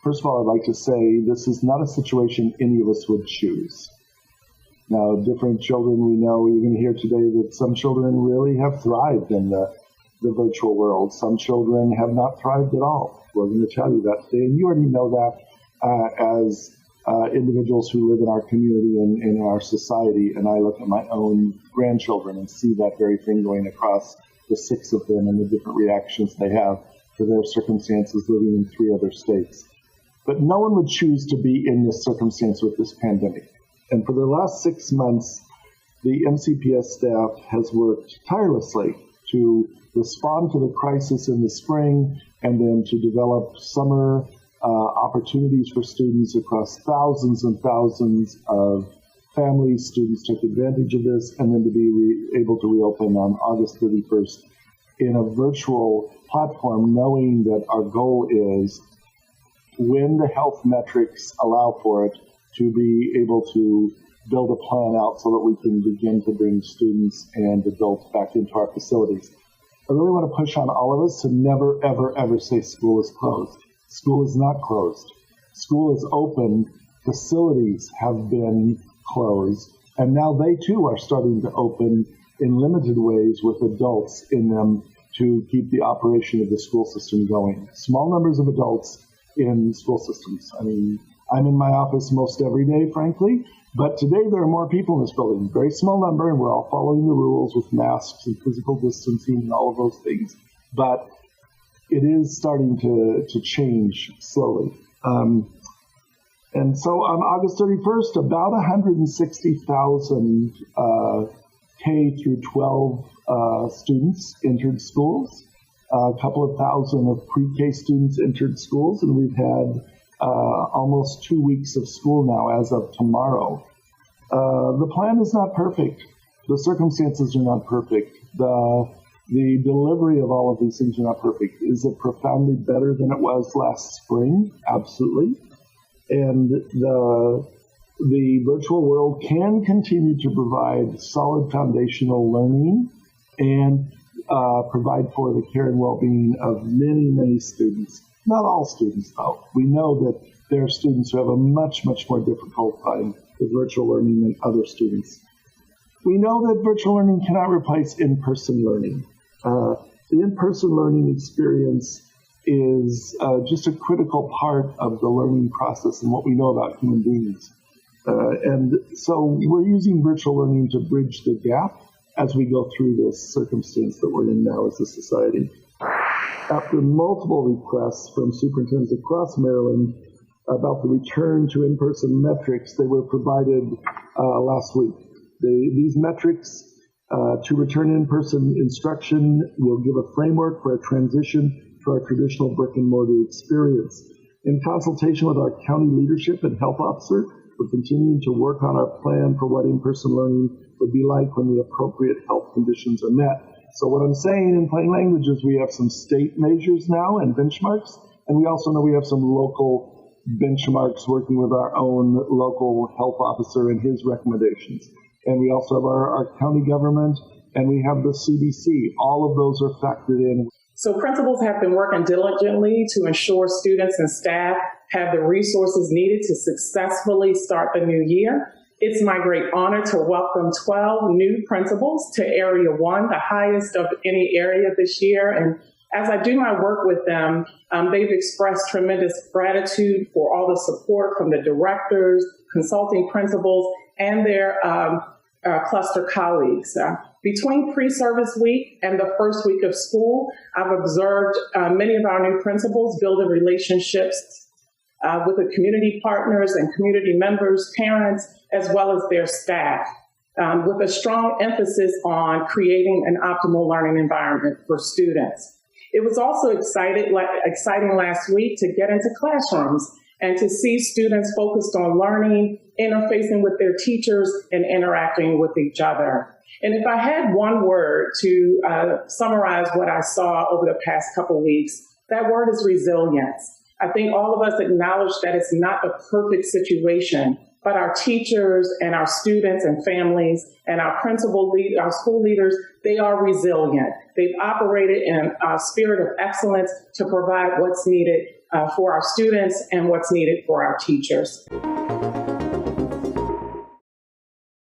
first of all, I'd like to say this is not a situation any of us would choose. Now, different children, we know, you're going to hear today that some children really have thrived in the virtual world. Some children have not thrived at all. We're going to tell you that today, and you already know that as individuals who live in our community and in our society. And I look at my own grandchildren and see that very thing going across the 6 of them and the different reactions they have to their circumstances living in 3 other states. But no one would choose to be in this circumstance with this pandemic. And for the last 6 months, the MCPS staff has worked tirelessly to respond to the crisis in the spring and then to develop summer opportunities for students across thousands and thousands of families. Students took advantage of this, and then to be able to reopen on August 31st in a virtual platform, knowing that our goal is, when the health metrics allow for it, to be able to build a plan out so that we can begin to bring students and adults back into our facilities. I really want to push on all of us to never, ever, ever say school is closed. School is not closed. School is open. Facilities have been closed. And now they too are starting to open in limited ways with adults in them to keep the operation of the school system going. Small numbers of adults in school systems. I mean, I'm in my office most every day, frankly, but today there are more people in this building. Very small number, and we're all following the rules with masks and physical distancing and all of those things. But it is starting to change slowly. And so on August 31st, about 160,000 K through 12 students entered schools. A couple of thousand of pre-K students entered schools, and we've had almost 2 weeks of school now as of tomorrow. The plan is not perfect. The circumstances are not perfect. The delivery of all of these things are not perfect. Is it profoundly better than it was last spring? Absolutely. And the virtual world can continue to provide solid foundational learning and provide for the care and well-being of many, many students. Not all students, though. We know that there are students who have a much, much more difficult time with virtual learning than other students. We know that virtual learning cannot replace in-person learning. The in-person learning experience is just a critical part of the learning process and what we know about human beings. And so we're using virtual learning to bridge the gap as we go through this circumstance that we're in now as a society. After multiple requests from superintendents across Maryland about the return to in-person metrics, they were provided last week. These metrics to return in-person instruction will give a framework for a transition to our traditional brick-and-mortar experience. In consultation with our county leadership and health officer, we're continuing to work on our plan for what in-person learning would be like when the appropriate health conditions are met. So what I'm saying in plain language is we have some state measures now and benchmarks, and we also know we have some local benchmarks working with our own local health officer and his recommendations. And we also have our county government, and we have the CDC. All of those are factored in. So principals have been working diligently to ensure students and staff have the resources needed to successfully start the new year. It's my great honor to welcome 12 new principals to Area 1, the highest of any area this year. And as I do my work with them, they've expressed tremendous gratitude for all the support from the directors, consulting principals, and their cluster colleagues. Between pre-service week and the first week of school, I've observed many of our new principals building relationships with the community partners and community members, parents, as well as their staff, with a strong emphasis on creating an optimal learning environment for students. It was also exciting last week to get into classrooms and to see students focused on learning, interfacing with their teachers, and interacting with each other. And if I had one word to summarize what I saw over the past couple weeks, that word is resilience. I think all of us acknowledge that it's not a perfect situation, but our teachers and our students and families and our our school leaders, they are resilient. They've operated in a spirit of excellence to provide what's needed for our students and what's needed for our teachers.